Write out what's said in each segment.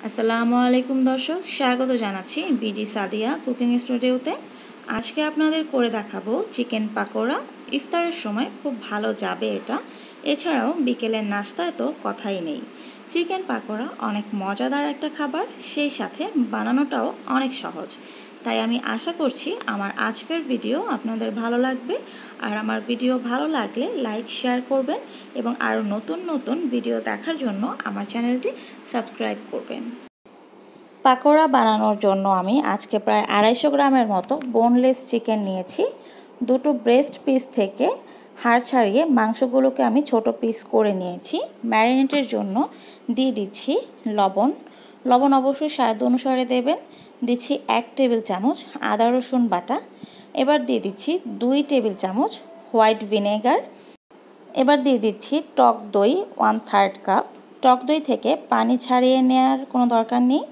আসসালামু আলাইকুম দর্শক, স্বাগত জানাচ্ছি বিডি সাদিয়া কুকিং স্টুডিওতে। আজকে আপনাদের করে দেখাবো চিকেন পাকোড়া। ইফতারের সময় খুব ভালো যাবে এটা। এছাড়াও বিকেলের নাস্তায় তো কথাই নেই। চিকেন পাকোড়া অনেক মজাদার একটা খাবার, সেই সাথে বানানোটাও অনেক সহজ। তাই আমি আশা করছি আমার আজকের ভিডিও আপনাদের ভালো লাগবে। আর আমার ভিডিও ভালো লাগলে লাইক শেয়ার করবেন এবং আরও নতুন নতুন ভিডিও দেখার জন্য আমার চ্যানেলটি সাবস্ক্রাইব করবেন। পাকোড়া বানানোর জন্য আমি আজকে প্রায় 250 গ্রামের মতো বোনলেস চিকেন নিয়েছি। দুটো ব্রেস্ট পিস থেকে হাড় ছাড়িয়ে মাংসগুলোকে আমি ছোট পিস করে নিয়েছি। ম্যারিনেটের জন্য দিয়ে দিচ্ছি লবণ অবশ্যই স্বাদ অনুসারে দেবেন। দিচ্ছি 1 টেবিল চামচ আদা রসুন বাটা। এবার দিয়ে দিচ্ছি 2 টেবিল চামচ হোয়াইট ভিনেগার। এবার দিয়ে দিচ্ছি টক দই 1/3 কাপ। টক দই থেকে পানি ছাড়িয়ে নেওয়ার কোনো দরকার নেই।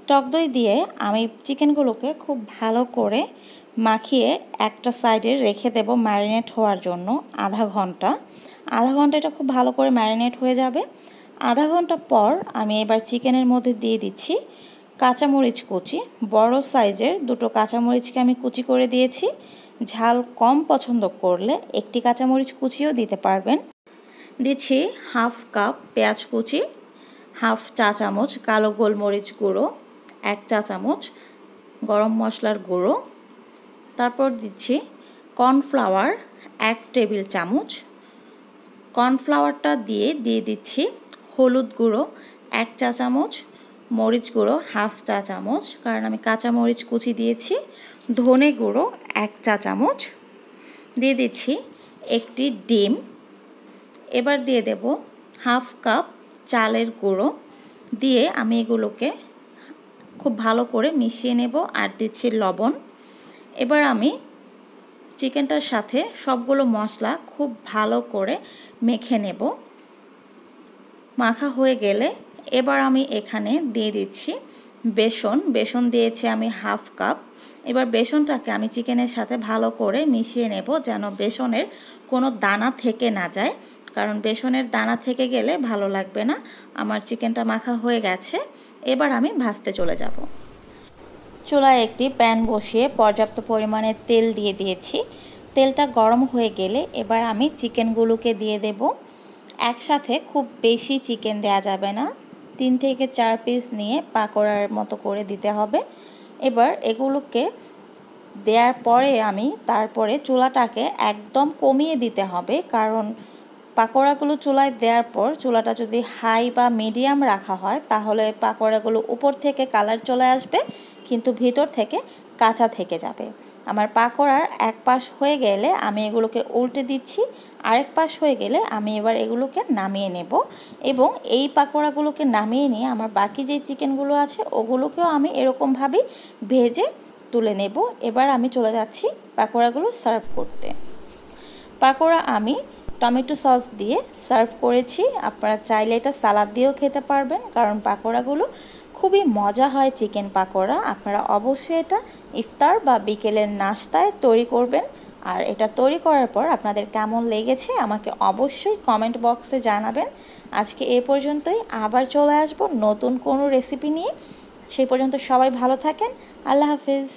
টক দই দিয়ে আমি চিকেনগুলোকে খুব ভালো করে মাখিয়ে একটা সাইডে রেখে দেব ম্যারিনেট হওয়ার জন্য আধা ঘন্টা। এটা খুব ভালো করে ম্যারিনেট হয়ে যাবে। আধা ঘন্টা পর আমি এবার চিকেনের মধ্যে দিয়ে দিচ্ছি কাঁচামরিচ কুচি। বড় সাইজের দুটো কাঁচামরিচকে আমি কুচি করে দিয়েছি। ঝাল কম পছন্দ করলে একটি কাঁচামরিচ কুচিও দিতে পারবেন। দিচ্ছি হাফ কাপ পেঁয়াজ কুচি, হাফ চা চামচ কালো গোলমরিচ গুঁড়ো, 1 চা চামচ গরম মশলার গুঁড়ো। তারপর দিচ্ছি কর্নফ্লাওয়ার 1 টেবিল চামচ। কর্নফ্লাওয়ারটা দিয়ে দিচ্ছি হলুদ গুঁড়ো 1 চা চামচ, মরিচ গুঁড়ো হাফ চা চামচ, কারণ আমি কাঁচা মরিচ কুচি দিয়েছি। ধনে গুঁড়ো 1 চা চামচ। দিয়ে দিচ্ছি একটি ডিম। এবার দিয়ে দেব হাফ কাপ চালের গুঁড়ো। দিয়ে আমি এগুলোকে খুব ভালো করে মিশিয়ে নেব। আর দিচ্ছি লবণ। এবার আমি চিকেনটার সাথে সবগুলো মশলা খুব ভালো করে মেখে নেব। মাখা হয়ে গেলে এবার আমি এখানে দিয়ে দিচ্ছি বেসন দিয়েছি আমি হাফ কাপ। এবার বেসনটাকে আমি চিকেনের সাথে ভালো করে মিশিয়ে নেব, যেন বেসনের কোনো দানা থেকে না যায়, কারণ বেসনের দানা থেকে গেলে ভালো লাগবে না। আমার চিকেনটা মাখা হয়ে গেছে। এবার আমি ভাজতে চলে যাব। চুলায় একটি প্যান বসিয়ে পর্যাপ্ত পরিমাণে তেল দিয়ে দিয়েছি। তেলটা গরম হয়ে গেলে এবার আমি চিকেনগুলোকে দিয়ে দেব। একসাথে খুব বেশি চিকেন দেয়া যাবে না, 3 থেকে 4 পিস নিয়ে পাকোড়ার মতো করে দিতে হবে। এবার এগুলোকে দেওয়ার পরে আমি তারপরে চুলাটাকে একদম কমিয়ে দিতে হবে, কারণ পাকোড়াগুলো চুলায় দেওয়ার পর চুলাটা যদি হাই বা মিডিয়াম রাখা হয় তাহলে পাকোড়াগুলো উপর থেকে কালার চলে আসবে, কিন্তু ভিতর থেকে কাঁচা থেকে যাবে। আমার পাকোড়ার এক পাশ হয়ে গেলে আমি এগুলোকে উল্টে দিচ্ছি, আরেক পাশ হয়ে গেলে আমি এবার এগুলোকে নামিয়ে নেব। এবং এই পাকোড়াগুলোকে নামিয়ে নিয়ে আমার বাকি যে চিকেনগুলো আছে ওগুলোকেও আমি এরকমভাবেই ভেজে তুলে নেব। এবার আমি চলে যাচ্ছি পাকোড়াগুলো সার্ভ করতে। পাকোড়া আমি টমেটো সস দিয়ে সার্ভ করেছি। আপনারা চাইলে এটা সালাদ দিয়েও খেতে পারবেন, কারণ পাকোড়াগুলো খুবই মজা হয় চিকেন পাকোড়া। আপনারা অবশ্যই এটা ইফতার বা বিকেলের নাস্তায় তৈরি করবেন। আর এটা তৈরি করার পর আপনাদের কেমন লেগেছে আমাকে অবশ্যই কমেন্ট বক্সে জানাবেন। আজকে এ পর্যন্তই, আবার চলে আসব নতুন কোনো রেসিপি নিয়ে। সেই পর্যন্ত সবাই ভালো থাকেন। আল্লাহ হাফিজ।